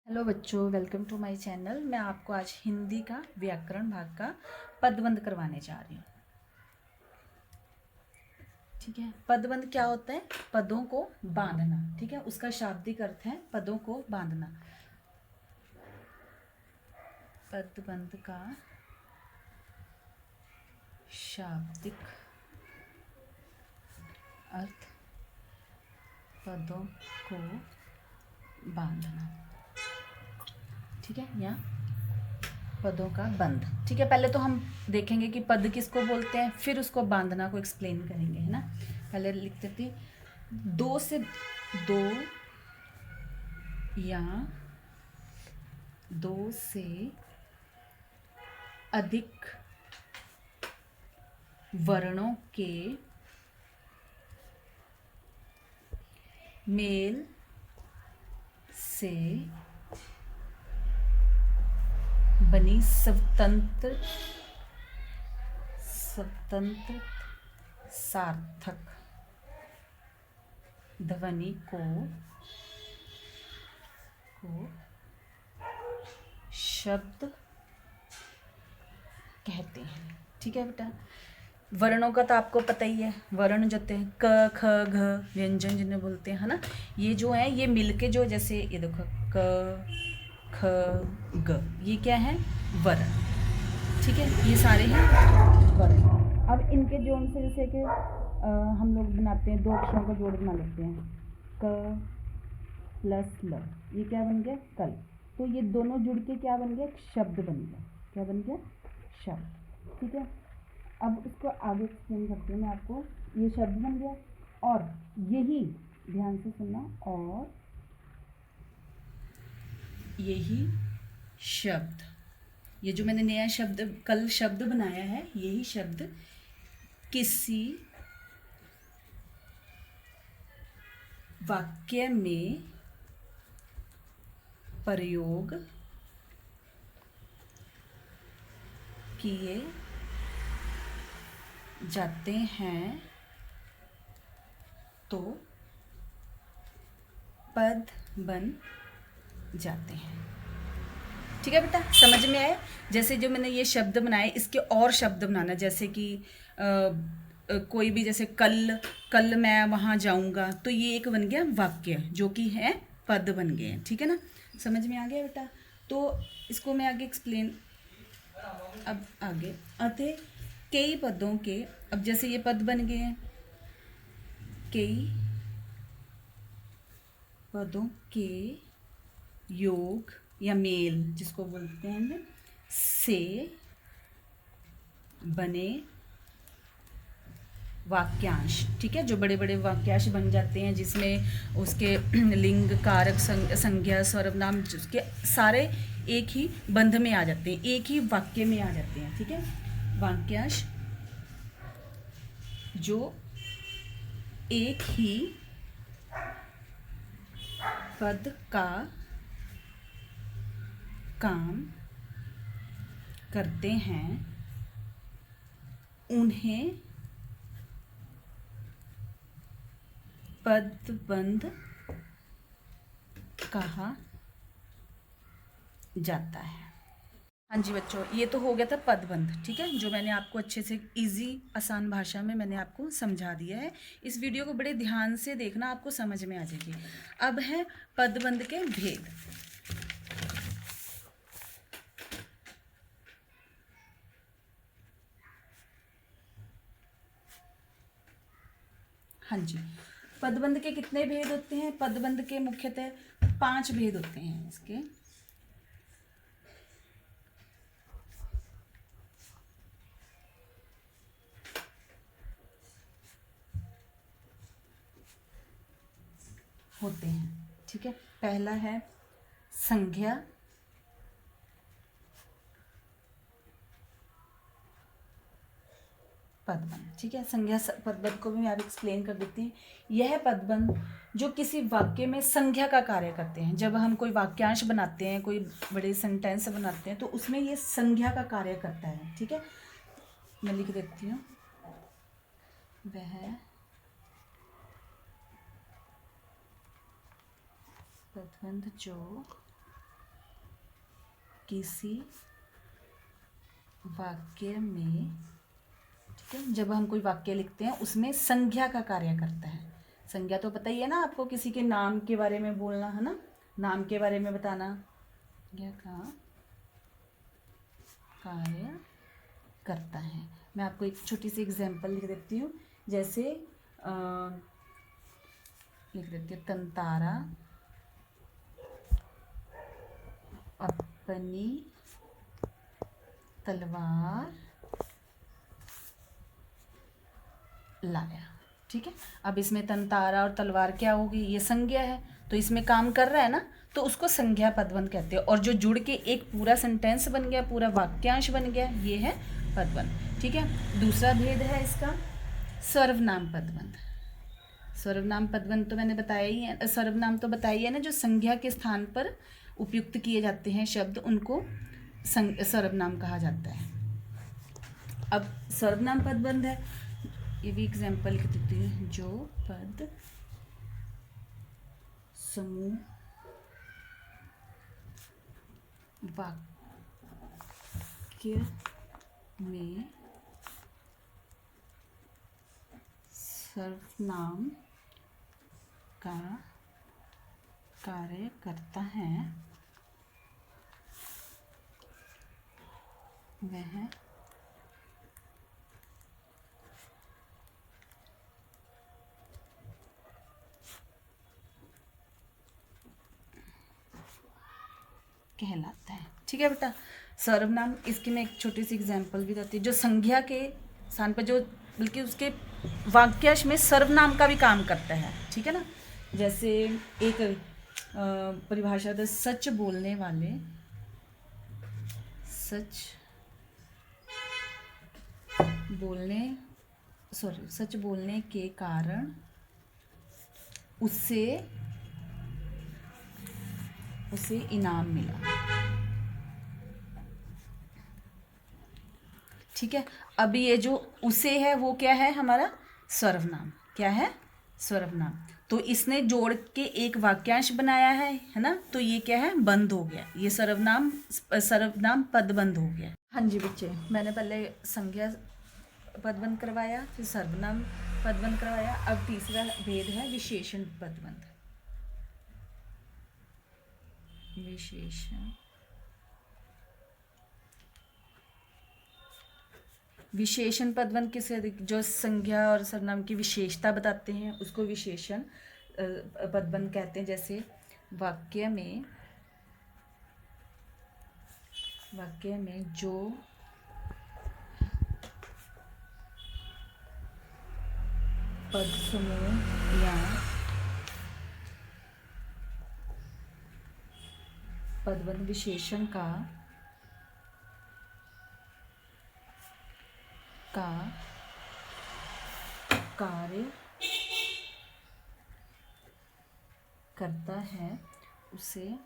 Hello बच्चों, welcome to my channel. मैं आपको आज हिंदी का व्याकरण भाग का पदबंध करवाने जा रही हूँ। ठीक है, पदबंध क्या होता है? पदों को बांधना। ठीक है, उसका शाब्दिक अर्थ है पदों को बांधना। पदबंध का शाब्दिक अर्थ पदों को बांधना। ठीक है, या पदों का बंध। ठीक है, पहले तो हम देखेंगे कि पद किसको बोलते हैं, फिर उसको बांधना को एक्सप्लेन करेंगे, है ना। पहले लिखते थे दो से दो या दो से अधिक वर्णों के मेल से बनी स्वतंत्र स्वतंत्र सार्थक ध्वनि को शब्द कहते हैं। ठीक है बेटा, वर्णों का तो आपको पता ही है। वर्ण जो होते हैं क ख घ व्यंजन जिन्हें बोलते हैं, है ना। ये जो है ये मिलके जो, जैसे ये देखो क ख ग, ये क्या है? वर्ण। ठीक है, ये सारे हैं वर्ण। अब इनके जोड़ से जैसे कि हम लोग बनाते हैं, दो अक्षरों का जोड़ बना लेते हैं, क प्लस ल, ये क्या बन गया? कल। तो ये दोनों जुड़ के क्या बन गया? एक शब्द बन गया। क्या बन गया? शब्द। ठीक है, अब इसको आगे एक्सप्लेन करती हूँ मैं आपको। ये शब्द बन गया, और यही, ध्यान से सुनना, और यही शब्द, ये जो मैंने नया शब्द कल शब्द बनाया है, यही शब्द किसी वाक्य में प्रयोग किए जाते हैं तो पद बन जाते हैं। ठीक है बेटा, समझ में आया? जैसे जो मैंने ये शब्द बनाए, इसके और शब्द बनाना, जैसे कि कोई भी, जैसे कल कल मैं वहाँ जाऊँगा, तो ये एक बन गया वाक्य जो कि है पद बन गए। ठीक है ना, समझ में आ गया बेटा? तो इसको मैं आगे एक्सप्लेन, अब आगे अतः कई पदों के, अब जैसे ये पद बन गए हैं, कई पदों के योग या मेल जिसको बोलते हैं से बने वाक्यांश। ठीक है, जो बड़े बड़े वाक्यांश बन जाते हैं, जिसमें उसके लिंग कारक संज्ञा सर्वनाम, जिसके सारे एक ही बंध में आ जाते हैं, एक ही वाक्य में आ जाते हैं। ठीक है, वाक्यांश जो एक ही पद का काम करते हैं, उन्हें पदबंध कहा जाता है। हाँ जी बच्चों, ये तो हो गया था पदबंध। ठीक है, जो मैंने आपको अच्छे से इजी आसान भाषा में मैंने आपको समझा दिया है। इस वीडियो को बड़े ध्यान से देखना, आपको समझ में आ जाएगी। अब है पदबंध के भेद। हाँ जी, पदबंध के कितने भेद होते हैं? पदबंध के मुख्यतः 5 भेद होते हैं इसके। होते हैं। ठीक है, पहला है संज्ञा, पदबंध। ठीक है, संज्ञा पदबंध को भी मैं अब एक्सप्लेन कर देती हूँ। यह पदबंध जो किसी वाक्य में संज्ञा का कार्य करते हैं, जब हम कोई वाक्यांश बनाते हैं, कोई बड़े सेंटेंस बनाते हैं, तो उसमें ये संज्ञा का कार्य करता है। ठीक है, मैं लिख देती हूँ, वह पदबंध जो किसी वाक्य में, ठीक है, जब हम कोई वाक्य लिखते हैं उसमें संज्ञा का कार्य करता है। संज्ञा तो पता ही है ना आपको, किसी के नाम के बारे में बोलना, है ना, नाम के बारे में बताना, संज्ञा का कार्य करता है। मैं आपको एक छोटी सी एग्जांपल लिख देती हूँ, जैसे लिख देती हूँ, तंतारा अपनी तलवार लाया। ठीक है, अब इसमें तंतारा और तलवार क्या होगी, ये संज्ञा है, तो इसमें काम कर रहा है ना, तो उसको संज्ञा पदबंध कहते हैं। और जो जुड़ के एक पूरा सेंटेंस बन गया, पूरा वाक्यांश बन गया, ये है पदबंध। ठीक है, दूसरा भेद है इसका सर्वनाम पदबंध। सर्वनाम पदबंध तो मैंने बताया ही है, सर्वनाम तो बताया ही है ना, जो संज्ञा के स्थान पर उपयुक्त किए जाते हैं शब्द, उनको सर्वनाम कहा जाता है। अब सर्वनाम पदबंध है, ये भी एग्जाम्पल लिख देती हूँ, जो पद समूह वाक्य में सर्वनाम का कार्य करता है, वह कहलाता है। ठीक है बेटा, सर्वनाम, इसकी मैं एक छोटी सी एग्जांपल भी देती हूँ, जो संज्ञा के स्थान पर, जो बल्कि उसके वाक्यांश में सर्वनाम का भी काम करता है। ठीक है ना, जैसे एक परिभाषा है, सच बोलने वाले, सच बोलने के कारण उसे इनाम मिला। ठीक है, अभी ये जो उसे है वो क्या है, हमारा सर्वनाम। क्या है, सर्वनाम। तो इसने जोड़ के एक वाक्यांश बनाया है ना, तो ये क्या है, बंद हो गया, ये सर्वनाम पदबंध हो गया। हाँ जी बच्चे, मैंने पहले संज्ञा पदबंध करवाया, फिर सर्वनाम पदबंध करवाया, अब तीसरा भेद है विशेषण पदबंध। विशेषण पदबंध किसे, जो संज्ञा और सर्वनाम की विशेषता बताते हैं उसको विशेषण पदबंध कहते हैं। जैसे वाक्य में जो पद समूह या पदबंध विशेषण का कार्य करता है, उसे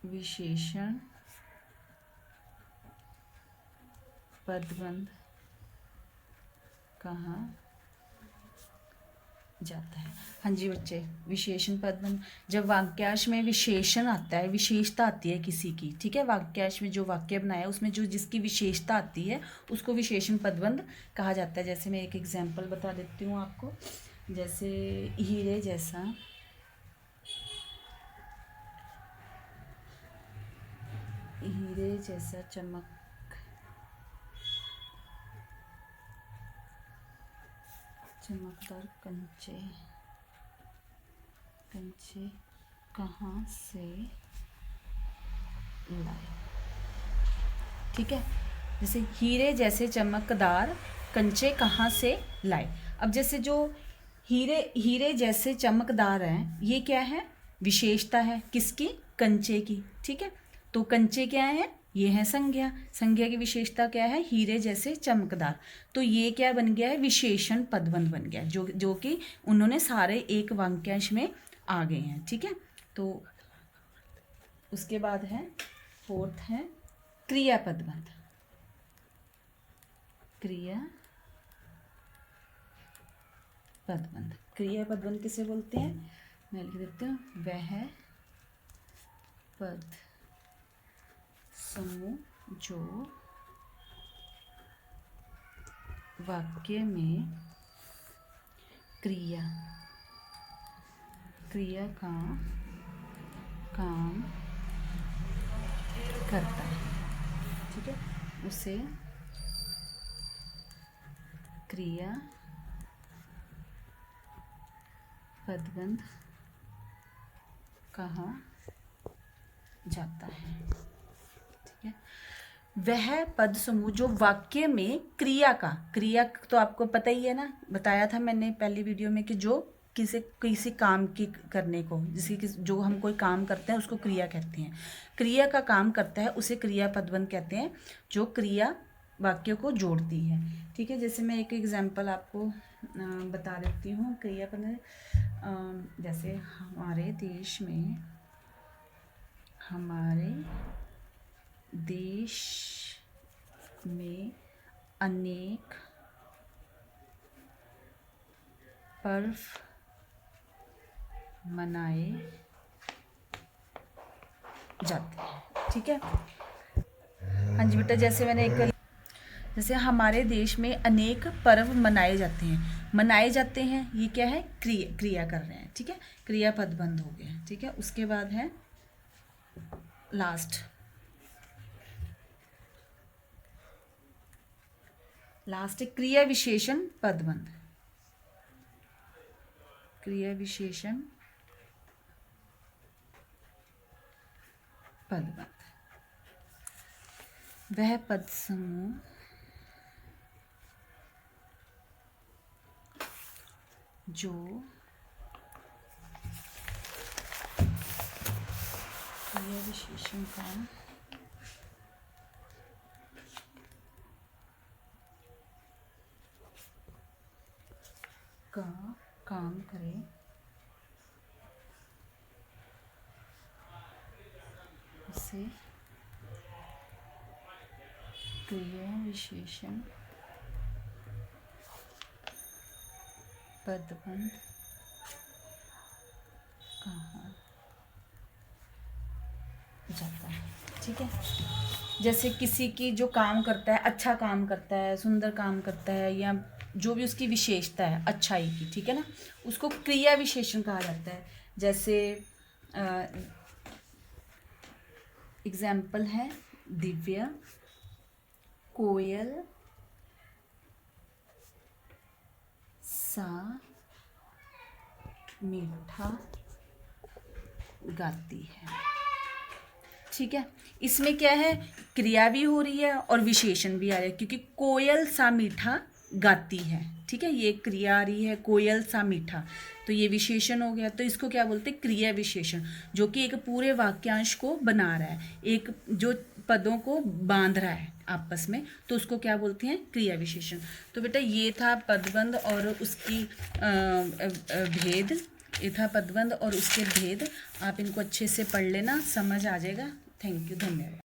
विशेषण पदबंध कहा जाता है। हाँ जी बच्चे, विशेषण पदबंध, जब वाक्यांश में विशेषण आता है, विशेषता आती है किसी की, ठीक है, वाक्यांश में जो वाक्य बनाया उसमें जो जिसकी विशेषता आती है उसको विशेषण पदबंध कहा जाता है। जैसे मैं एक एग्जांपल बता देती हूँ आपको, जैसे हीरे जैसा चमकदार कंचे कहाँ से लाए। ठीक है, जैसे हीरे जैसे चमकदार कंचे कहाँ से लाए। अब जैसे जो हीरे जैसे चमकदार हैं, ये क्या है, विशेषता है किसकी, कंचे की। ठीक है, तो कंचे क्या है, ये है संज्ञा की विशेषता क्या है, हीरे जैसे चमकदार, तो ये क्या बन गया है, विशेषण पदबंध बन गया, जो कि उन्होंने सारे एक वाक्यांश में आ गए हैं। ठीक है, तो उसके बाद है फोर्थ है क्रिया पदबंध। क्रिया पदबंध किसे बोलते हैं, मैं लिख देती हूँ, वह पद समूह जो वाक्य में क्रिया का काम करता है, ठीक है, उसे क्रिया पदबंध कहा जाता है, ठीक है। वह पद समूह जो वाक्य में क्रिया तो आपको पता ही है ना, बताया था मैंने पहली वीडियो में कि जो किसी काम की करने को, जैसे कि जो हम कोई काम करते हैं उसको क्रिया कहते हैं, क्रिया का काम करता है उसे क्रिया पदबंध कहते हैं, जो क्रिया वाक्य को जोड़ती है, ठीक है। जैसे मैं एक एग्जांपल आपको बता देती हूँ क्रिया पदबंध। जैसे हमारे देश में अनेक पर्व मनाए जाते हैं, ठीक है। हाँ जी बेटा, जैसे हमारे देश में अनेक पर्व मनाए जाते हैं, ये क्या है, क्रिया कर रहे हैं, ठीक है, क्रिया पदबंध हो गया, ठीक है। उसके बाद है लास्ट क्रिया विशेषण पदबंध। क्रिया विशेषण पदबंध वह पद समूह जो क्रिया विशेषण का काम करे, उसे क्रिया विशेषण पदबंध कहा जाता है, ठीक है। जैसे किसी की जो काम करता है, अच्छा काम करता है, सुंदर काम करता है, या जो भी उसकी विशेषता है अच्छाई की, ठीक है ना, उसको क्रिया विशेषण कहा जाता है। जैसे एग्जाम्पल है दिव्या, कोयल सा मीठा गाती है, ठीक है। इसमें क्या है, क्रिया भी हो रही है और विशेषण भी आ रहा है, क्योंकि कोयल सा मीठा गाती है, ठीक है, ये क्रिया आ रही है, कोयल सा मीठा, तो ये विशेषण हो गया। तो इसको क्या बोलते हैं, क्रिया विशेषण, जो कि एक पूरे वाक्यांश को बना रहा है, एक जो पदों को बांध रहा है आपस में, तो उसको क्या बोलते हैं, क्रिया विशेषण। तो बेटा ये था पदबंध और उसकी भेद, ये था पदबंध और उसके भेद। आप इनको अच्छे से पढ़ लेना, समझ आ जाएगा। थैंक यू, धन्यवाद।